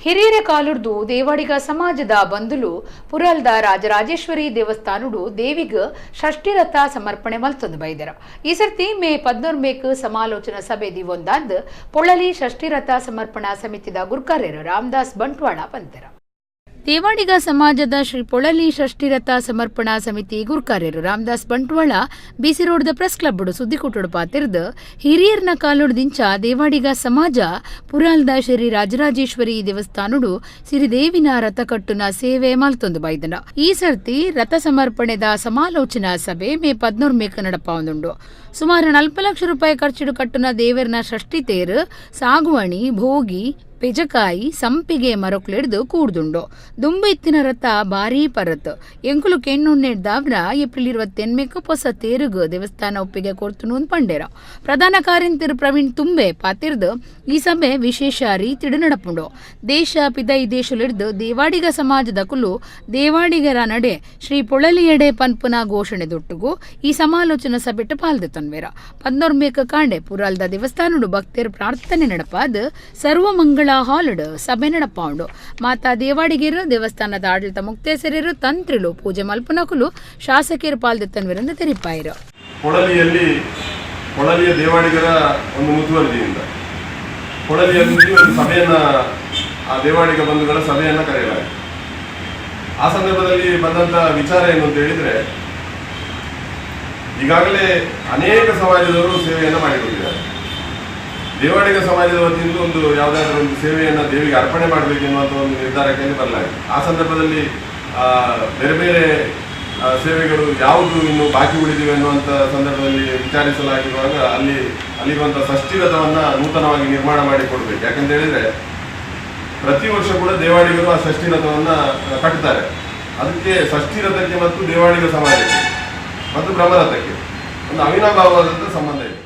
ಹಿರಿಯರ ಕಾಲುರ್ದು ದೇವಾಡಿಗ ಸಮಾಜದ ಬಂಧುಲು ಪುರಲ್ದ ರಾಜರಾಜೇಶ್ವರಿ ದೇವಸ್ಥಾನಡು ದೇವಿಗ ಷಷ್ಠಿರಥ ಸಮರ್ಪಣೆ ಮಲ್ತೊಂದು ಬೈದರ. ಈ ಸರ್ತಿ ಮೇ 14 ಸಮಾಲೋಚನಾ ಸಭೆ ದಿವೊಂದಾದ್ ಪೊಳಲಿ ಷಷ್ಠಿರಥ ಸಮರ್ಪಣಾ ಸಮಿತಿದ ಗುರುಕಾರ್ಯರು ರಾಮದಾಸ್ ಬಂಟ್ವಾಳ ಪಂತರ. ದೇವಾಡಿಗ ಸಮಾಜದ ಶ್ರೀ ಪೊಳಲಿ ಷಷ್ಠಿರಥ ಸಮರ್ಪಣಾ ಸಮಿತಿ ಗುರುಕಾರ್ಯರು ರಾಮದಾಸ್ ಬಂಟ್ವಾಳ ಬಿಸಿ ರೋಡ್ದ ಪ್ರೆಸ್ ಕ್ಲಬ್ ಸುದ್ದಿಕೂಟೋಡು ಪಾತಿರ್ದು ಹಿರಿಯರ್ನ ಕಾಲುಡ್ದಿಂಚ ದೇವಾಡಿಗ ಸಮಾಜ ಪುರಾಲ್ದ ಶ್ರೀ ರಾಜರಾಜೇಶ್ವರಿ ದೇವಸ್ಥಾನಡು ಸಿರಿದೇವಿನ ರಥ ಕಟ್ಟುನ ಸೇವೆ ಮಲ್ತೊಂದು ಬೈದನ. ಈ ಸರ್ತಿ ರಥ ಸಮರ್ಪಣೆದ ಸಮಾಲೋಚನಾ ಸಭೆ ಮೇ 14 ನಡಪಾವುದುಂಡು. ಸುಮಾರು 40 ಲಕ್ಷ ರೂಪಾಯಿ ಖರ್ಚಿಡು ಕಟ್ಟುನ ದೇವರನ ಷಷ್ಠಿ ತೇರು ಸಾಗುವಣಿ ಭೋಗಿ ಪೆಜಕಾಯಿ ಸಂಪಿಗೆ ಮರಕ್ಲೆಡ್ದು ಕೂಡ್ದುಂಡು. ದುಂಬು ಇತ್ತಿನ ರಥ ಭಾರೀ ಪರತ್ ಎಂಕುಲು ಕೆಣ್ಣುಣ್ಣೆಡ್ದಾವ್ರ ಏಪ್ರಿಲ್ 28 ಹೊಸ ತೇರುಗು ದೇವಸ್ಥಾನ ಒಪ್ಪಿಗೆ ಕೊಡ್ತುನು ಪಂಡೇರ. ಪ್ರಧಾನ ಕಾರ್ಯಂತಿರು ಪ್ರವೀಣ್ ತುಂಬೆ ಪಾತಿರ್ದು ಈ ಸಭೆ ವಿಶೇಷ ರೀತಿಡು ನಡಪುಂಡು. ದೇಶ ಪಿದೈ ದೇಶಲಿಡ್ದು ದೇವಾಡಿಗ ಸಮಾಜದ ಕುಲು ದೇವಾಡಿಗರ ನಡೆ ಶ್ರೀ ಪೊಳಲಿಯಡೆ ಪನ್ಪುನ ಘೋಷಣೆ ದೊಟ್ಟುಗು ಈ ಸಮಾಲೋಚನಾ ಸಭೆಟ್ಟು ಪಾಲ್ದೆ ತೊನ್ವೇರ. 14 ಕಾಂಡೆ ಪುರಾಲ್ದ ದೇವಸ್ಥಾನಡು ಭಕ್ತರು ಪ್ರಾರ್ಥನೆ ನಡಪಾದ ಸರ್ವಮಂಗಳ ಹಾಲ್ಡ್ ಸಭೆ ನಡಪಾಂಡು. ಮಾತಾ ದೇವಾಡಿಗರು ದೇವಸ್ಥಾನದ ಆಡಳಿತ ಮುಕ್ತೇಸರಿರು ತಂತ್ರಿಲು ಪೂಜೆ ಮಲ್ಪನಕುಲು ಶಾಸಕರು ಪಾಲ್ದೆತ್ತನ್ವಿರಂದು ತೆರಿಪಾಯಿರು. ಪೊಳಲಿಯ ದೇವಾಡಿಗರ ಒಂದು ಮುತುವರ್ಜಿಯಿಂದ ಪೊಳಲಿಯಲ್ಲಿ ಒಂದು ಸಭೆಯನ್ನ ಆ ದೇವಾಡಿಗ ಬಂಧುಗಳ ಸಭೆಯನ್ನ ಕರೆಯಲಾಯಿತು. ಆ ಸಂದರ್ಭದಲ್ಲಿ ಬಂದಂತ ವಿಚಾರ ಏನು ಅಂತ ಹೇಳಿದ್ರೆ, ಈಗಾಗಲೇ ಅನೇಕ ಸಮಾಜದವರು ಸೇವೆಯನ್ನು ಮಾಡಿಕೊಂಡಿದ್ದಾರೆ. ದೇವಾಡಿಗ ಸಮಾಜದ ವತಿಯಿಂದ ಒಂದು ಯಾವುದಾದ್ರೂ ಒಂದು ಸೇವೆಯನ್ನು ದೇವಿಗೆ ಅರ್ಪಣೆ ಮಾಡಬೇಕು ಎನ್ನುವಂಥ ಒಂದು ನಿರ್ಧಾರಕ್ಕೆ ಬರಲಾಗಿದೆ. ಆ ಸಂದರ್ಭದಲ್ಲಿ ಬೇರೆ ಬೇರೆ ಸೇವೆಗಳು ಯಾವುದು ಇನ್ನು ಬಾಕಿ ಉಳಿದಿವೆ ಅನ್ನುವಂಥ ಸಂದರ್ಭದಲ್ಲಿ ವಿಚಾರಿಸಲಾಗಿರುವಾಗ ಅಲ್ಲಿರುವಂಥ ಷಷ್ಠಿರಥವನ್ನು ನೂತನವಾಗಿ ನಿರ್ಮಾಣ ಮಾಡಿಕೊಡ್ಬೇಕು. ಯಾಕಂತ ಹೇಳಿದ್ರೆ ಪ್ರತಿ ವರ್ಷ ಕೂಡ ದೇವಾಡಿಗರು ಆ ಷಷ್ಠಿರಥವನ್ನು ಕಟ್ತಾರೆ. ಅದಕ್ಕೆ ಷಷ್ಠಿರಥಕ್ಕೆ ಮತ್ತು ದೇವಾಡಿಗ ಸಮಾಜಕ್ಕೆ ಮತ್ತು ಬ್ರಹ್ಮರಥಕ್ಕೆ ಒಂದು ಅವಿನಾಭಾವವಾದಂಥ ಸಂಬಂಧ ಇದೆ.